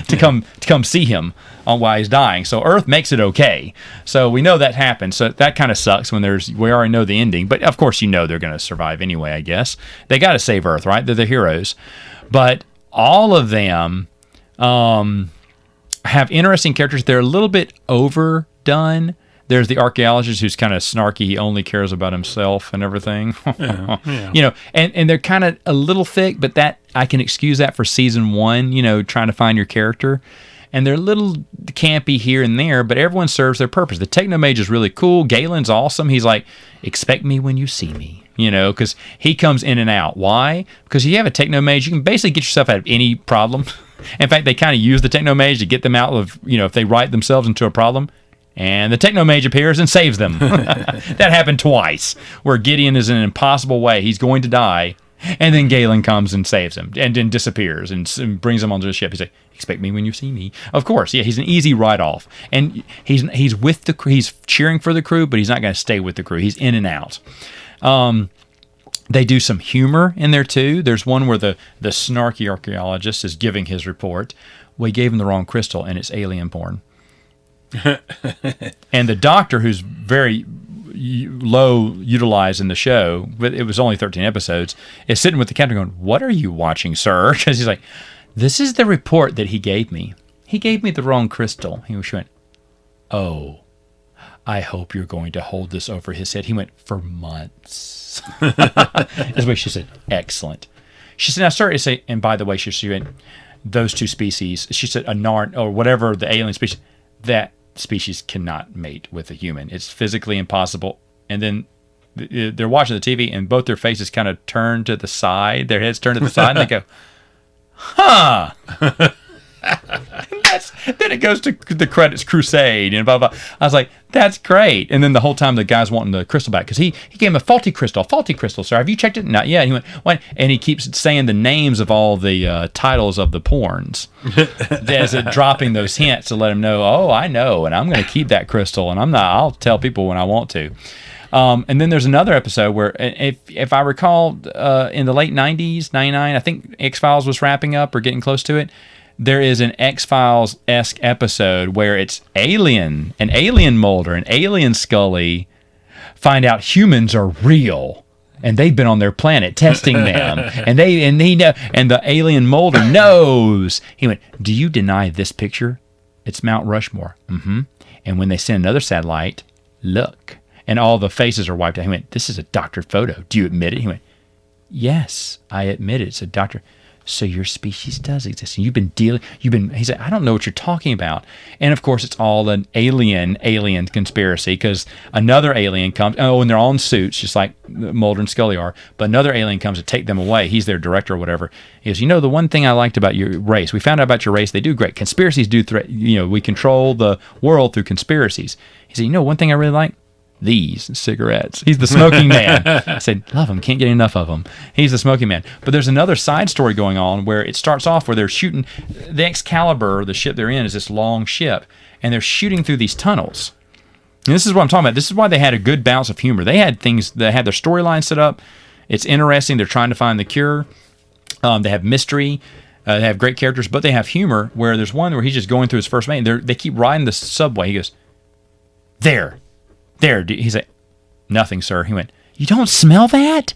to come see him on why he's dying. So Earth makes it okay. So we know that happened. So that kind of sucks when we already know the ending. But of course, they're going to survive anyway, I guess. They got to save Earth, right? They're the heroes. But all of them have interesting characters. They're a little bit overdone. There's the archaeologist who's kind of snarky. He only cares about himself and everything. Yeah. And they're kind of a little thick, but that I can excuse that for season 1, trying to find your character. And they're a little campy here and there, but everyone serves their purpose. The Technomage is really cool. Galen's awesome. He's like, expect me when you see me, because he comes in and out. Why? Because you have a Technomage, you can basically get yourself out of any problem. In fact, they kind of use the Technomage to get them out of, if they write themselves into a problem. And the Technomage appears and saves them. That happened twice, where Gideon is in an impossible way. He's going to die, and then Galen comes and saves him, and then disappears and brings him onto the ship. He's like, expect me when you see me. Of course, yeah, he's an easy write-off. And he's with the crew. He's cheering for the crew, but he's not going to stay with the crew. He's in and out. They do some humor in there too. There's one where the snarky archaeologist is giving his report. We gave him the wrong crystal, and it's alien porn. And the doctor, who's very low utilized in the show, but it was only 13 episodes, is sitting with the captain going, "What are you watching, sir?" Because he's like, "This is the report that he gave me. He gave me the wrong crystal." He went, "Oh, I hope you're going to hold this over his head." He went, "For months." That's what she said. Excellent. She said, "Now, sir," to say, and by the way, she went, "Those two species," she said, a Narn or whatever the alien species, that species cannot mate with a human. It's physically impossible. And then they're watching the TV, and both their faces kind of turn to the side. Their heads turn to the side, and they go, "Huh." Then it goes to the credits crusade and blah, blah. I was like, that's great. And then the whole time the guy's wanting the crystal back because he gave him a faulty crystal, sir. Have you checked it? Not yet. He went, "What?" And he keeps saying the names of all the titles of the porns as it dropping those hints to let him know, "Oh, I know, and I'm going to keep that crystal, and I'll tell people when I want to." And then there's another episode where, if I recall, in the late 90s, 99, I think X-Files was wrapping up or getting close to it. There is an X-Files-esque episode where it's an alien Mulder, an alien Scully find out humans are real, and they've been on their planet testing them, and the alien Mulder knows. He went, "Do you deny this picture? It's Mount Rushmore." Mm-hmm. And when they send another satellite, look, and all the faces are wiped out. He went, "This is a doctored photo. Do you admit it?" He went, "Yes, I admit it. It's a doctor." "So your species does exist. And he said, "I don't know what you're talking about." And of course, it's all an alien conspiracy because another alien comes, and they're all in suits, just like Mulder and Scully are, but another alien comes to take them away. He's their director or whatever. He goes, "The one thing I liked about your race, we found out about your race, they do great. Conspiracies do we control the world through conspiracies." He said, "One thing I really like? These cigarettes." He's the smoking man. I said, "Love him, can't get enough of him." He's the smoking man. But there's another side story going on where it starts off where they're shooting the Excalibur. The ship they're in is this long ship, and they're shooting through these tunnels. And this is what I'm talking about. This is why they had a good balance of humor. They had things that had their storyline set up. It's interesting. They're trying to find the cure. They have mystery. They have great characters, but they have humor. Where there's one where he's just going through his first mate. They keep riding the subway. He goes, There. He's like, "Nothing, sir." He went, "You don't smell that?"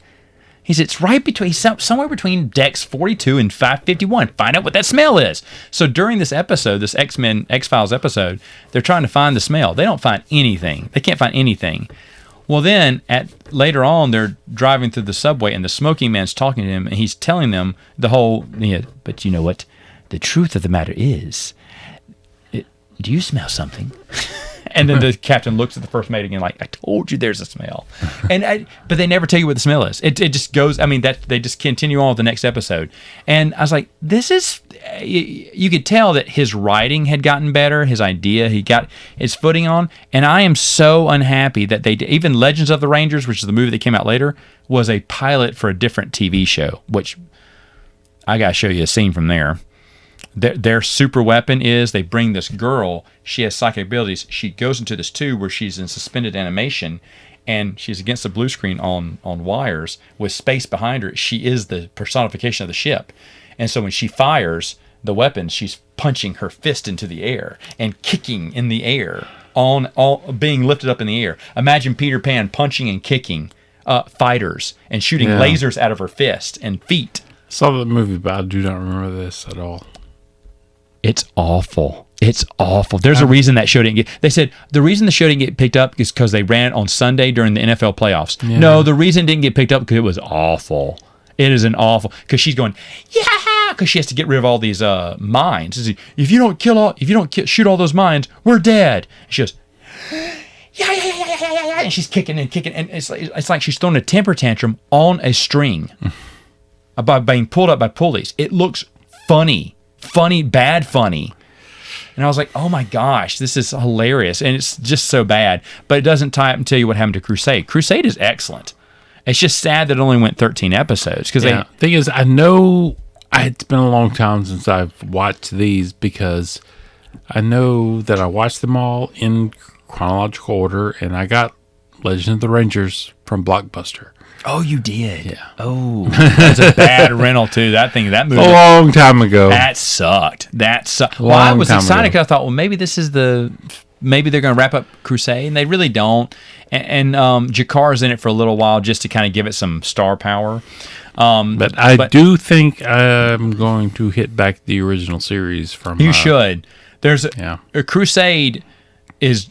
He said, "It's right between, somewhere between decks 42 and 551. Find out what that smell is." So during this episode, this X-Files episode, they're trying to find the smell. They don't find anything. They can't find anything. Well, then later on, they're driving through the subway, and the smoking man's talking to him, and he's telling them the whole. "But you know what? The truth of the matter is, do you smell something?" And then the captain looks at the first mate again, like, "I told you there's a smell." But they never tell you what the smell is. It just goes. I mean, they just continue on with the next episode. And I was like, this is. You could tell that his writing had gotten better. His idea, he got his footing on. And I am so unhappy that even Legends of the Rangers, which is the movie that came out later, was a pilot for a different TV show. Which I gotta show you a scene from there. Their super weapon is they bring this girl. She has psychic abilities. She goes into this tube where she's in suspended animation, and she's against a blue screen on wires with space behind her. She is the personification of the ship. And so when she fires the weapon, she's punching her fist into the air and kicking in the air, being lifted up in the air. Imagine Peter Pan punching and kicking fighters and shooting lasers out of her fist and feet. I saw the movie, but I do not remember this at all. It's awful. It's awful. There's a reason that show didn't get. They said the reason the show didn't get picked up is because they ran it on Sunday during the NFL playoffs. Yeah. No, the reason it didn't get picked up because it was awful. It is an awful, because she's going, "Yeah," because she has to get rid of all these mines. If you don't shoot all those mines, we're dead. And she goes, yeah, and she's kicking and kicking, and it's like she's throwing a temper tantrum on a string by being pulled up by pulleys. It looks funny, bad funny. And I was like, oh my gosh, this is hilarious. And it's just so bad. But it doesn't tie up and tell you what happened to Crusade. Crusade is excellent. It's just sad that it only went 13 episodes. The thing is, I know it's been a long time since I've watched these, because I know that I watched them all in chronological order, and I got Legend of the Rangers from Blockbuster. Oh, you did. Yeah. Oh, that's a bad rental too. That movie. A long time ago. That sucked. Well, I Long was time excited ago. because I thought, well, maybe maybe they're going to wrap up Crusade, and they really don't. And Jakar's in it for a little while just to kind of give it some star power. But I do think I'm going to hit back the original series from. You should. There's Yeah. a Crusade is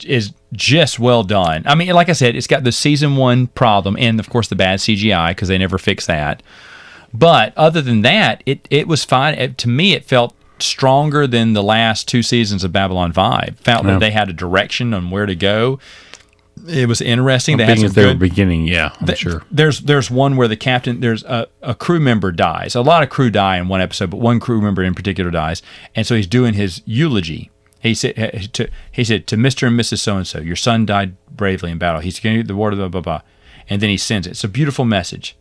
just well done. I mean, like I said, it's got the season 1 problem and of course the bad CGI because they never fix that. But other than that, it was fine. To me, it felt stronger than the last 2 seasons of Babylon 5. Felt that they had a direction on where to go. It was interesting. They had some they were good beginning, yeah, I'm sure. There's one where the captain, there's a crew member dies. A lot of crew die in one episode, but one crew member in particular dies, and so he's doing his eulogy. He said to Mr. and Mrs. So-and-so, your son died bravely in battle. He's going to get the word of blah, blah, blah. And then he sends it. It's a beautiful message.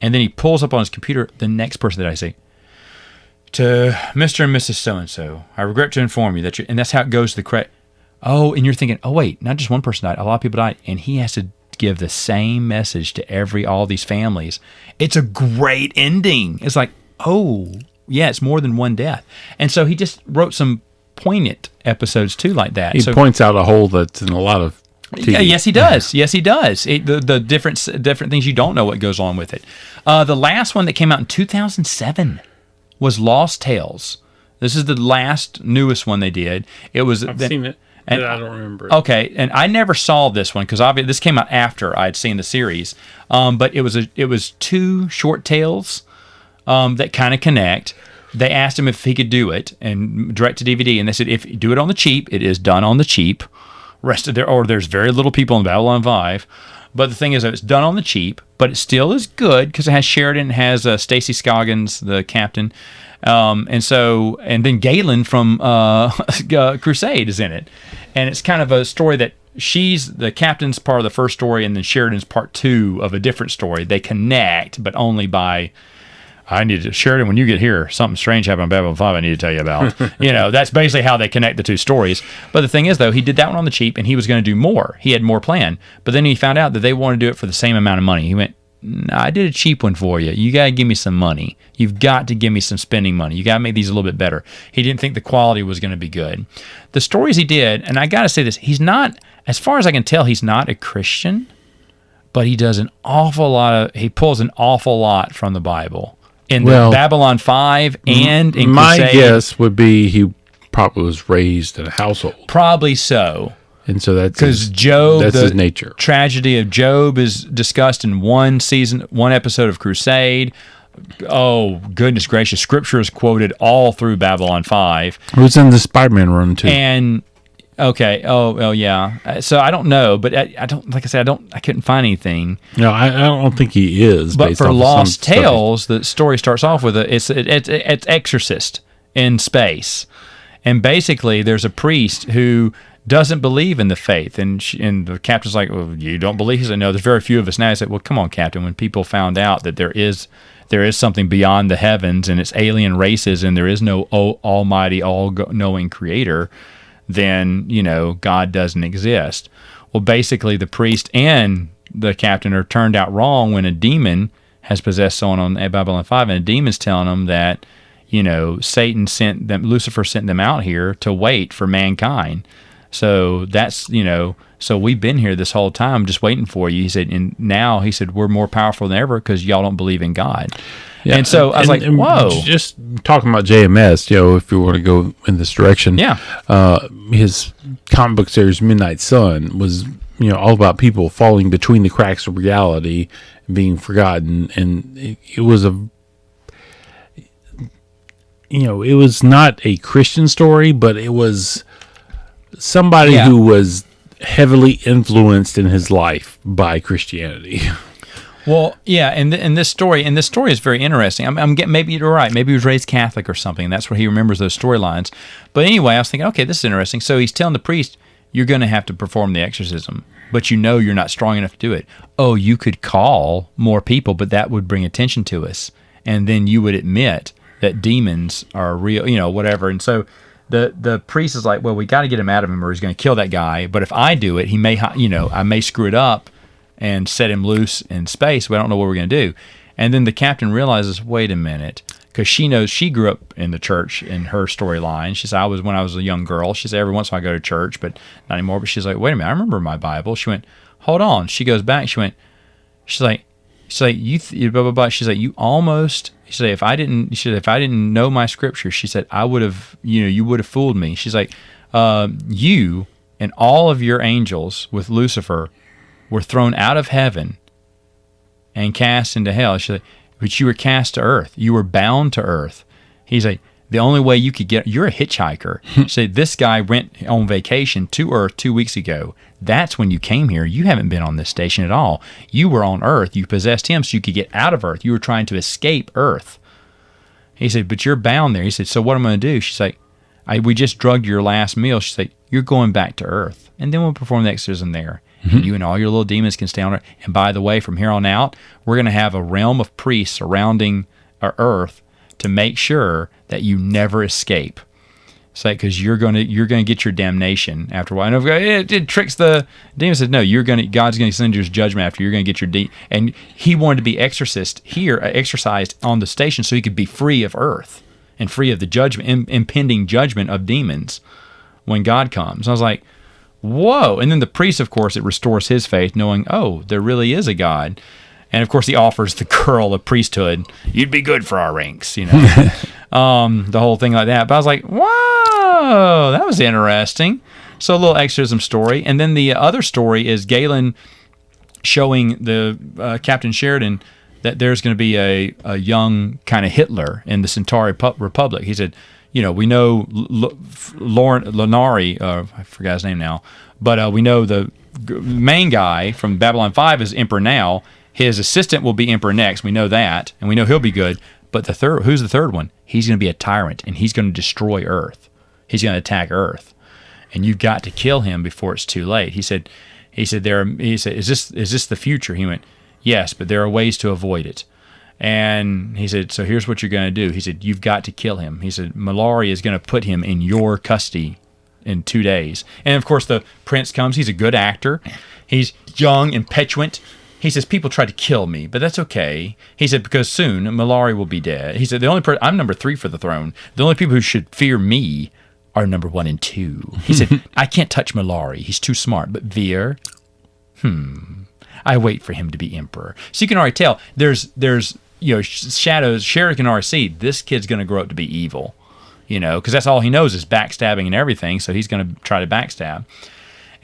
And then he pulls up on his computer the next person that I say, to Mr. and Mrs. So-and-so, I regret to inform you that and that's how it goes to the credit. Oh, and you're thinking, oh, wait, not just one person died. A lot of people died. And he has to give the same message to all these families. It's a great ending. It's like, oh, yeah, it's more than one death. And so he just wrote some poignant episodes too like that. He points out a hole that's in a lot of TV. Yeah, yes, he does. Yes, he does. The different things you don't know what goes on with it. The last one that came out in 2007 was Lost Tales. This is the newest one they did. I've seen it, but I don't remember it. Okay, and I never saw this one because this came out after I'd seen the series. But it was 2 short tales that kind of connect. They asked him if he could do it and direct to DVD, and they said if you do it on the cheap, it is done on the cheap. There's very little people in Babylon 5. But the thing is, it's done on the cheap, but it still is good because it has Sheridan, it has Stacey Scoggins, the captain, and then Galen from Crusade is in it, and it's kind of a story that the captain's part of the first story, and then Sheridan's part 2 of a different story. They connect, but only by. Sheridan, when you get here, something strange happened on Babylon 5 I need to tell you about. That's basically how they connect the 2 stories. But the thing is, though, he did that one on the cheap, and he was going to do more. He had more planned. But then he found out that they wanted to do it for the same amount of money. He went, I did a cheap one for you. You got to give me some money. You've got to give me some spending money. You got to make these a little bit better. He didn't think the quality was going to be good. The stories he did, and I got to say this, he's not, as far as I can tell, he's not a Christian, but he does he pulls an awful lot from the Bible. In Babylon 5 and in my Crusade. guess would be he probably was raised in a household. Probably so. And so that's because Job, that's his nature. Tragedy of Job is discussed in one episode of Crusade. Oh, goodness gracious. Scripture is quoted all through Babylon 5. It was in the Spider-Man run, too. And, okay. Oh, yeah. So I don't know, but I don't, like I said, I couldn't find anything. No, I don't think he is. But for Lost Tales, the story starts off with it's exorcist in space. And basically, there's a priest who doesn't believe in the faith. And the captain's like, well, you don't believe? He said, no, there's very few of us now. I said, well, come on, Captain. When people found out that there is something beyond the heavens and it's alien races and there is no almighty, all-knowing creator, then, God doesn't exist. Well, basically, the priest and the captain are turned out wrong when a demon has possessed someone on Babylon 5, and a demon's telling them that, Satan sent them, Lucifer sent them out here to wait for mankind. So that's, so we've been here this whole time just waiting for you. He said, and now, he said, we're more powerful than ever because y'all don't believe in God. Yeah, and so I was like, whoa. Just talking about JMS, if you want to go in this direction. Yeah. His comic book series, Midnight Sun, was, all about people falling between the cracks of reality and being forgotten. And it was it was not a Christian story, but it was somebody who was heavily influenced in his life by Christianity. Well, yeah, and this story is very interesting. I'm getting, maybe you're right. Maybe he was raised Catholic or something, and that's where he remembers those storylines. But anyway, I was thinking, okay, this is interesting. So he's telling the priest, you're going to have to perform the exorcism, but you're not strong enough to do it. Oh, you could call more people, but that would bring attention to us, and then you would admit that demons are real, whatever. And so the priest is like, well, we got to get him out of him, or he's going to kill that guy. But if I do it, he may, I may screw it up. and set him loose in space. We don't know what we're going to do. And then the captain realizes, wait a minute, because she knows she grew up in the church in her storyline. She said, when I was a young girl, she said, every once in a while I go to church, but not anymore. But she's like, wait a minute, I remember my Bible. She went, hold on. She goes back. She's like, you blah, blah, blah. She's like, you almost, she said, if I didn't know my scripture, she said, I would have, you would have fooled me. She's like, you and all of your angels with Lucifer were thrown out of heaven and cast into hell. She's like, but you were cast to earth. You were bound to earth. He's like, the only way you could you're a hitchhiker. She said, this guy went on vacation to earth 2 weeks ago. That's when you came here. You haven't been on this station at all. You were on earth. You possessed him so you could get out of earth. You were trying to escape earth. He said, but you're bound there. He said, so what am I going to do? She's like, we just drugged your last meal. She's like, you're going back to earth. And then we'll perform the exorcism there. And you and all your little demons can stay on earth. And by the way, from here on out, we're going to have a realm of priests surrounding our earth to make sure that you never escape. It's like, because you're going to get your damnation after a while. And it tricks the demon. Said, no, God's going to send you his judgment after. You're going to get your and he wanted to be exorcised on the station so he could be free of earth and free of the judgment, impending judgment of demons when God comes. I was like, whoa. And then the priest, of course, it restores his faith, knowing, oh, there really is a God. And of course, he offers the girl a priesthood. You'd be good for our ranks, the whole thing like that. But I was like, whoa, that was interesting. So a little exorcism story. And then the other story is Galen showing the Captain Sheridan that there's going to be a young kind of Hitler in the Centauri Republic. He said, we know Lonari, I forgot his name now, but we know the main guy from Babylon 5 is Emperor now. His assistant will be Emperor next. We know that, and we know he'll be good. But who's the third one? He's going to be a tyrant, and he's going to destroy Earth. He's going to attack Earth, and you've got to kill him before it's too late. He said, is this the future? He went, yes, but there are ways to avoid it. And he said, so here's what you're going to do. He said, you've got to kill him. He said, Malaria is going to put him in your custody in 2 days. And of course, the prince comes. He's a good actor. He's young and petulant. He says, people try to kill me, but that's okay. He said, because soon Malaria will be dead. He said, I'm number 3 for the throne. The only people who should fear me are number 1 and 2. He said, I can't touch Malaria. He's too smart. But Veer, I wait for him to be emperor. So you can already tell there's shadows. Sheridan can already see this kid's going to grow up to be evil, because that's all he knows is backstabbing and everything. So he's going to try to backstab.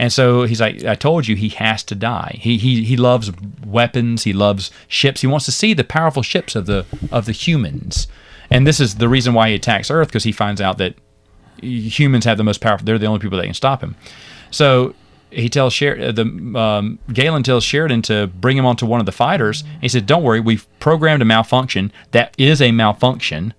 And so he's like, I told you, he has to die. He loves weapons. He loves ships. He wants to see the powerful ships of the humans. And this is the reason why he attacks Earth, because he finds out that humans have the most powerful. They're the only people that can stop him. So he tells Galen tells Sheridan to bring him onto one of the fighters. He said, don't worry, we've programmed a malfunction that is a malfunction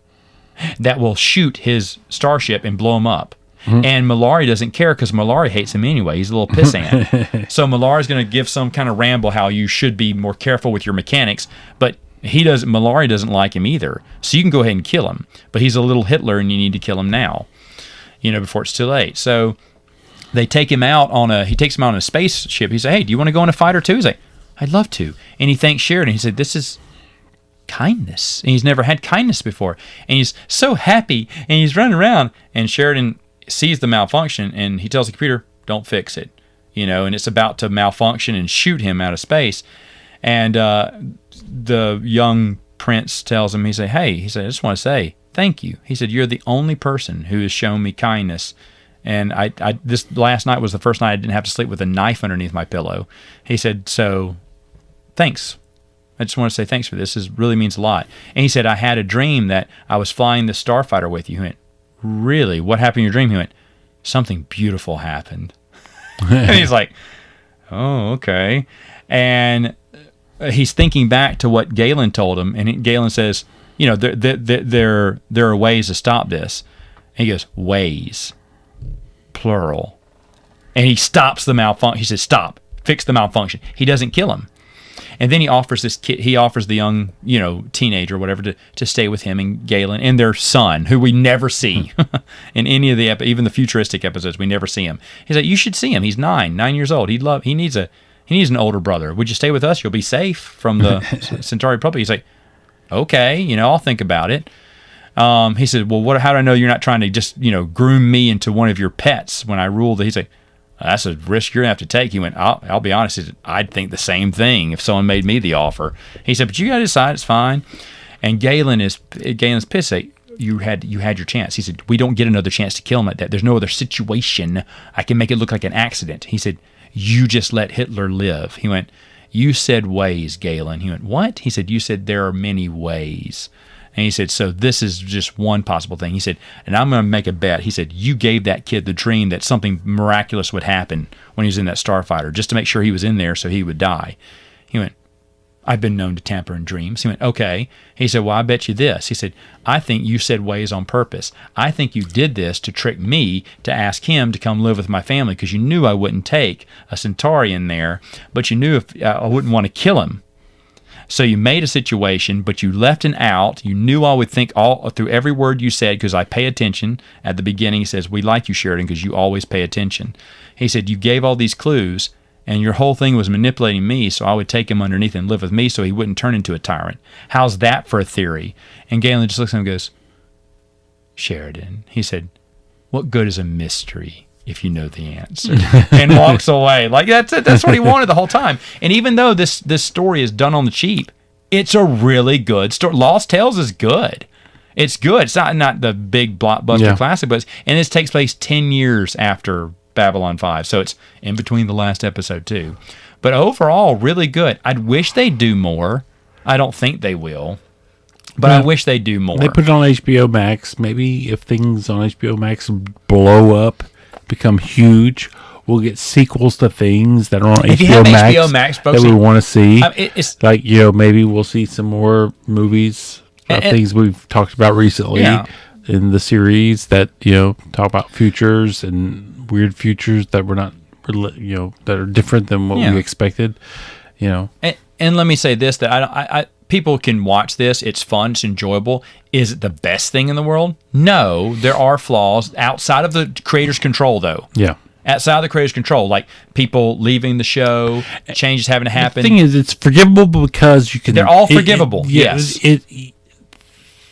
that will shoot his starship and blow him up. And Malaria doesn't care because Malaria hates him anyway. He's a little pissant. So Malaria's going to give some kind of ramble how you should be more careful with your mechanics, but Malaria doesn't like him either. So you can go ahead and kill him, but he's a little Hitler and you need to kill him now, before it's too late. So they take him out on a spaceship. He said, hey, do you want to go on a fighter too? He's like, I'd love to. And he thanks Sheridan. He said, this is kindness. And he's never had kindness before. And he's so happy and he's running around, and Sheridan sees the malfunction and he tells the computer, don't fix it, and it's about to malfunction and shoot him out of space. And the young prince tells him, he said, I just want to say thank you. He said, you're the only person who has shown me kindness. And this last night was the first night I didn't have to sleep with a knife underneath my pillow. He said, so thanks. I just want to say thanks for this. This really means a lot. And he said, I had a dream that I was flying the starfighter with you. He went, really? What happened in your dream? He went, something beautiful happened. And he's like, oh, okay. And he's thinking back to what Galen told him. And Galen says, there are ways to stop this. And he goes, ways, plural. And he stops the malfunction. He says, stop, fix the malfunction. He doesn't kill him. And then he offers the young, teenager or whatever to stay with him and Galen and their son, who we never see in any of the even the futuristic episodes. We never see him. He's like, you should see him. He's 9 years old. He needs He needs an older brother. Would you stay with us? You'll be safe from the Centauri Republic. He's like, okay, I'll think about it. He said, well, how do I know you're not trying to just, groom me into one of your pets when I rule that? He's like, that's a risk you're going to have to take. He went, I'll be honest, he said, I'd think the same thing if someone made me the offer. He said, but you got to decide, it's fine. And Galen's pissed. You had your chance. He said, we don't get another chance to kill him like that. There's no other situation. I can make it look like an accident. He said, you just let Hitler live. He went, you said ways, Galen. He went, what? He said, you said there are many ways. And he said, so this is just one possible thing. He said, and I'm going to make a bet. He said, you gave that kid the dream that something miraculous would happen when he was in that starfighter, just to make sure he was in there so he would die. He went, I've been known to tamper in dreams. He went, okay. He said, well, I bet you this. He said, I think you said ways on purpose. I think you did this to trick me to ask him to come live with my family because you knew I wouldn't take a Centaurian there, but you knew if I wouldn't want to kill him. So you made a situation, but you left an out. You knew I would think all through every word you said because I pay attention. At the beginning, he says, we like you, Sheridan, because you always pay attention. He said, you gave all these clues, and your whole thing was manipulating me so I would take him underneath and live with me so he wouldn't turn into a tyrant. How's that for a theory? And Galen just looks at him and goes, Sheridan, he said, what good is a mystery if you know the answer? And walks away. Like, that's it. That's what he wanted the whole time. And even though this story is done on the cheap, it's a really good story. Lost Tales is good. It's good. It's not the big blockbuster classic, but and this takes place 10 years after Babylon 5. So it's in between the last episode, too. But overall, really good. I'd wish they'd do more. I don't think they will. But I wish they'd do more. They put it on HBO Max. Maybe if things on HBO Max blow up, become huge, we'll get sequels to things that are on HBO Max that we want to see. It's like, maybe we'll see some more movies of things we've talked about recently in the series that, talk about futures and weird futures that we're not, that are different than what we expected, And let me say this, that I people can watch this. It's fun. It's enjoyable. Is it the best thing in the world? No, there are flaws outside of the creator's control, though. Yeah. Outside of the creator's control, like people leaving the show, changes having to happen. The thing is, it's forgivable because you can... They're all forgivable, yes.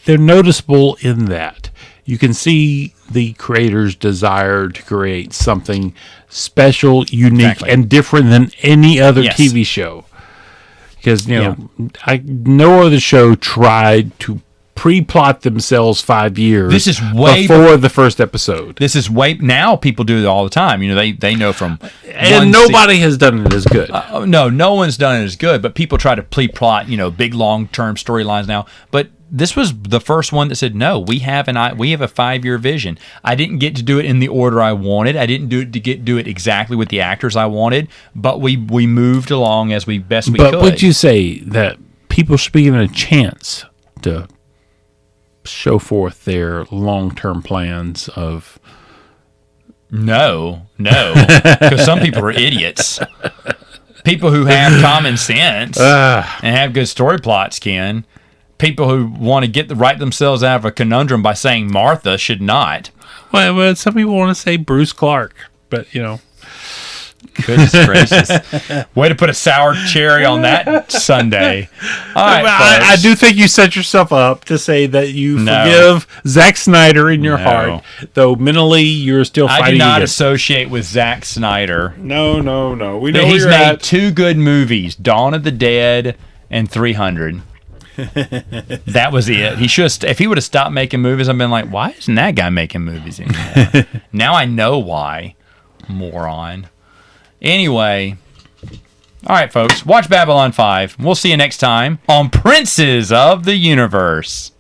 They're noticeable in that. You can see the creator's desire to create something special, unique, and different than any other TV show. Because, no other show tried to pre-plot themselves 5 years before the first episode. This is now people do it all the time. They know from... And nobody has done it as good. No one's done it as good, but people try to pre-plot, big long-term storylines now. But this was the first one that said, no, we have a 5-year vision. I didn't get to do it in the order I wanted. I didn't do it exactly with the actors I wanted, but we moved along as best we could. But would you say that people should be given a chance to show forth their long-term plans of... No, because some people are idiots. People who have common sense and have good story plots can... People who want to write themselves out of a conundrum by saying Martha should not. Well, some people want to say Bruce Clark, but Goodness gracious. Way to put a sour cherry on that Sunday. All right, I do think you set yourself up to say that you forgive Zack Snyder in your heart, though mentally you're still fighting. I do not associate with Zack Snyder. No. We know he's made 2 good movies, Dawn of the Dead and 300. That was it. He should if he would have stopped making movies, I've been like, why isn't that guy making movies anymore? Now I know why. Moron. Anyway, all right, folks, watch Babylon 5. We'll see you next time on Princes of the Universe.